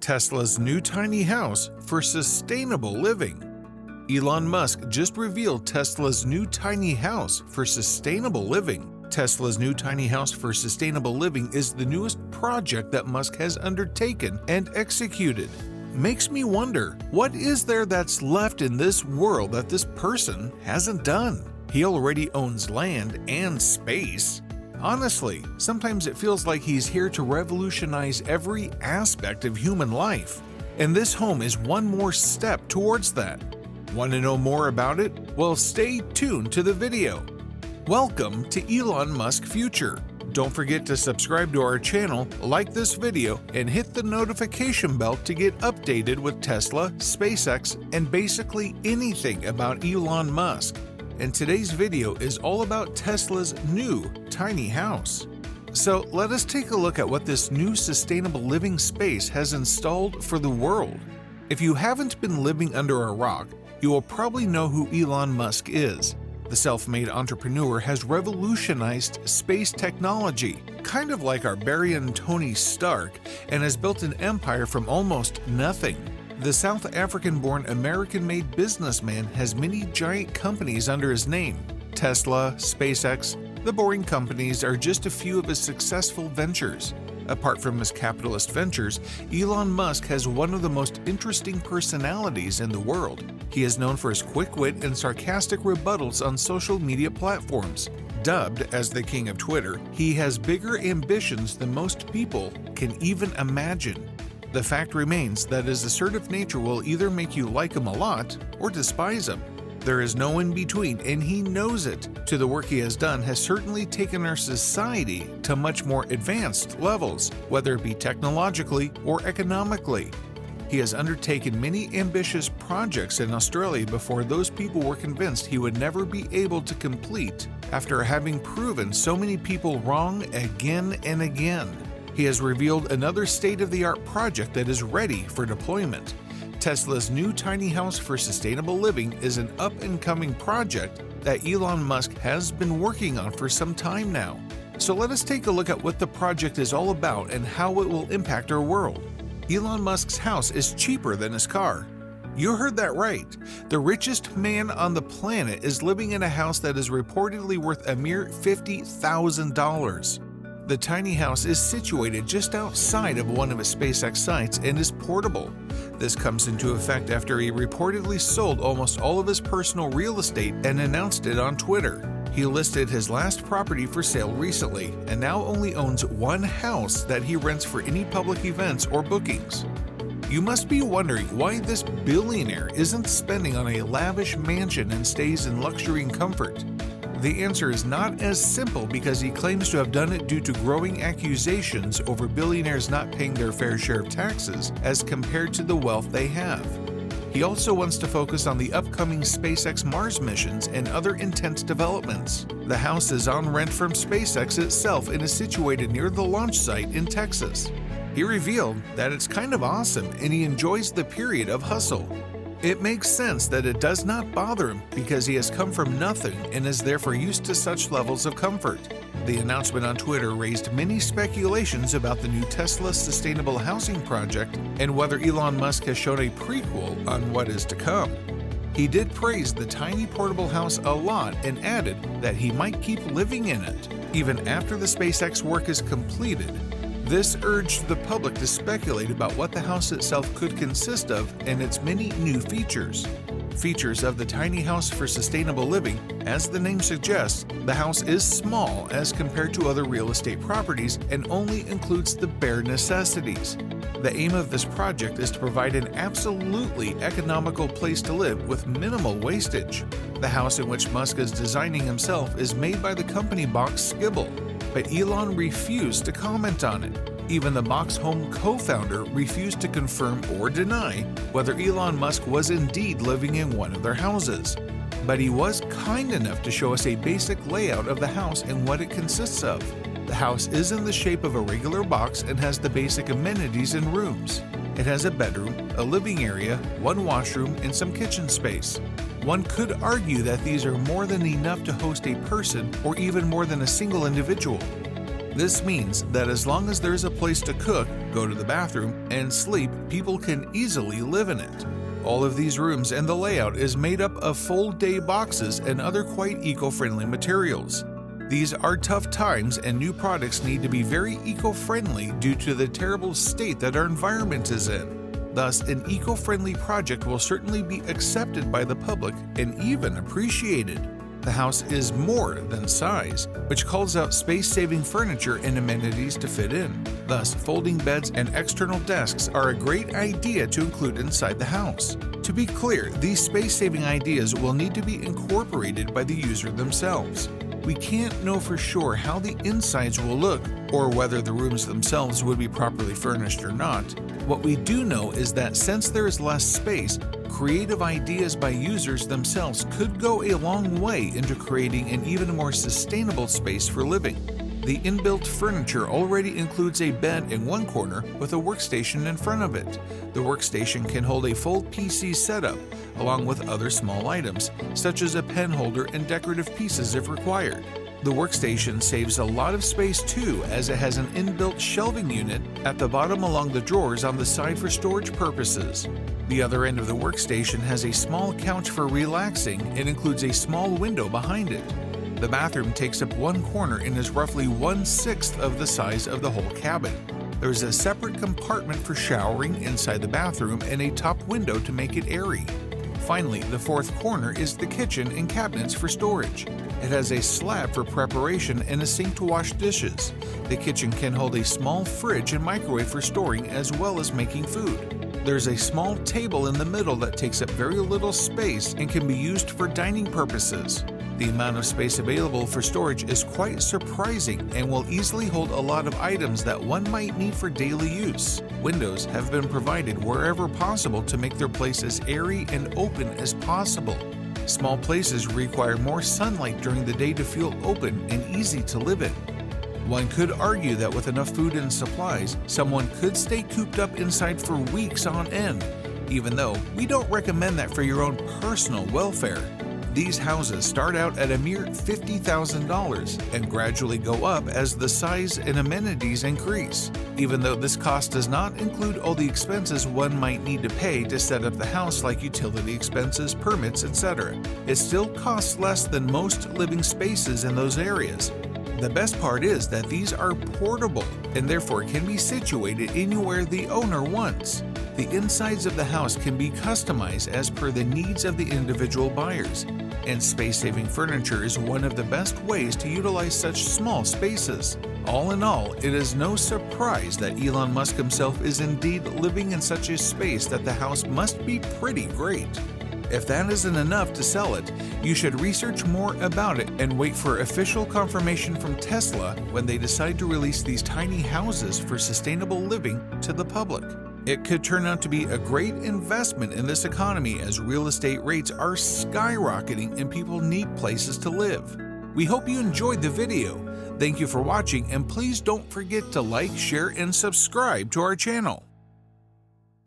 Tesla's new tiny house for sustainable living. Elon Musk just revealed Tesla's new tiny house for sustainable living. Tesla's new tiny house for sustainable living is the newest project that Musk has undertaken and executed. Makes me wonder, what is there that's left in this world that this person hasn't done? He already owns land and space. Honestly, sometimes it feels like he's here to revolutionize every aspect of human life. And this home is one more step towards that. Want to know more about it? Well, stay tuned to the video. Welcome to Elon Musk Future. Don't forget to subscribe to our channel, like this video, and hit the notification bell to get updated with Tesla, SpaceX, and basically anything about Elon Musk. And today's video is all about Tesla's new tiny house. So let us take a look at what this new sustainable living space has installed for the world. If you haven't been living under a rock, you will probably know who Elon Musk is. The self-made entrepreneur has revolutionized space technology, kind of like our barbarian Tony Stark, and has built an empire from almost nothing. The South African-born American-made businessman has many giant companies under his name. Tesla, SpaceX, the boring companies are just a few of his successful ventures. Apart from his capitalist ventures, Elon Musk has one of the most interesting personalities in the world. He is known for his quick wit and sarcastic rebuttals on social media platforms. Dubbed as the king of Twitter, he has bigger ambitions than most people can even imagine. The fact remains that his assertive nature will either make you like him a lot or despise him. There is no in between, and he knows it. The work he has done has certainly taken our society to much more advanced levels, whether it be technologically or economically. He has undertaken many ambitious projects in Australia before those people were convinced he would never be able to complete, after having proven so many people wrong again and again. He has revealed another state-of-the-art project that is ready for deployment. Tesla's new tiny house for sustainable living is an up-and-coming project that Elon Musk has been working on for some time now. So let us take a look at what the project is all about and how it will impact our world. Elon Musk's house is cheaper than his car. You heard that right. The richest man on the planet is living in a house that is reportedly worth a mere $50,000. The tiny house is situated just outside of one of his SpaceX sites and is portable. This comes into effect after he reportedly sold almost all of his personal real estate and announced it on Twitter. He listed his last property for sale recently and now only owns one house that he rents for any public events or bookings. You must be wondering why this billionaire isn't spending on a lavish mansion and stays in luxury and comfort. The answer is not as simple because he claims to have done it due to growing accusations over billionaires not paying their fair share of taxes as compared to the wealth they have. He also wants to focus on the upcoming SpaceX Mars missions and other intense developments. The house is on rent from SpaceX itself and is situated near the launch site in Texas. He revealed that it's kind of awesome and he enjoys the period of hustle. It makes sense that it does not bother him because he has come from nothing and is therefore used to such levels of comfort. The announcement on Twitter raised many speculations about the new Tesla sustainable housing project and whether Elon Musk has shown a prequel on what is to come. He did praise the tiny portable house a lot and added that he might keep living in it, even after the SpaceX work is completed. This urged the public to speculate about what the house itself could consist of and its many new features. Features of the tiny house for sustainable living: as the name suggests, the house is small as compared to other real estate properties and only includes the bare necessities. The aim of this project is to provide an absolutely economical place to live with minimal wastage. The house in which Musk is designing himself is made by the company Box Skibble, but Elon refused to comment on it. Even the Box Home co-founder refused to confirm or deny whether Elon Musk was indeed living in one of their houses. But he was kind enough to show us a basic layout of the house and what it consists of. The house is in the shape of a regular box and has the basic amenities and rooms. It has a bedroom, a living area, one washroom, and some kitchen space. One could argue that these are more than enough to host a person or even more than a single individual. This means that as long as there's a place to cook, go to the bathroom, and sleep, people can easily live in it. All of these rooms and the layout is made up of fold-day boxes and other quite eco-friendly materials. These are tough times and new products need to be very eco-friendly due to the terrible state that our environment is in. Thus, an eco-friendly project will certainly be accepted by the public and even appreciated. The house is more than size, which calls out space-saving furniture and amenities to fit in. Thus, folding beds and external desks are a great idea to include inside the house. To be clear, these space-saving ideas will need to be incorporated by the user themselves. We can't know for sure how the insides will look or whether the rooms themselves would be properly furnished or not. What we do know is that since there is less space, creative ideas by users themselves could go a long way into creating an even more sustainable space for living. The inbuilt furniture already includes a bed in one corner with a workstation in front of it. The workstation can hold a full PC setup, along with other small items, such as a pen holder and decorative pieces if required. The workstation saves a lot of space too, as it has an inbuilt shelving unit at the bottom along the drawers on the side for storage purposes. The other end of the workstation has a small couch for relaxing and includes a small window behind it. The bathroom takes up one corner and is roughly 1/6 of the size of the whole cabin. There is a separate compartment for showering inside the bathroom and a top window to make it airy. Finally, the fourth corner is the kitchen and cabinets for storage. It has a slab for preparation and a sink to wash dishes. The kitchen can hold a small fridge and microwave for storing as well as making food. There's a small table in the middle that takes up very little space and can be used for dining purposes. The amount of space available for storage is quite surprising and will easily hold a lot of items that one might need for daily use. Windows have been provided wherever possible to make their place as airy and open as possible. Small places require more sunlight during the day to feel open and easy to live in. One could argue that with enough food and supplies, someone could stay cooped up inside for weeks on end, even though we don't recommend that for your own personal welfare. These houses start out at a mere $50,000 and gradually go up as the size and amenities increase. Even though this cost does not include all the expenses one might need to pay to set up the house like utility expenses, permits, etc., it still costs less than most living spaces in those areas. The best part is that these are portable and therefore can be situated anywhere the owner wants. The insides of the house can be customized as per the needs of the individual buyers, and space-saving furniture is one of the best ways to utilize such small spaces. All in all, it is no surprise that Elon Musk himself is indeed living in such a space that the house must be pretty great. If that isn't enough to sell it, you should research more about it and wait for official confirmation from Tesla when they decide to release these tiny houses for sustainable living to the public. It could turn out to be a great investment in this economy as real estate rates are skyrocketing and people need places to live. We hope you enjoyed the video. Thank you for watching, and please don't forget to like, share, and subscribe to our channel.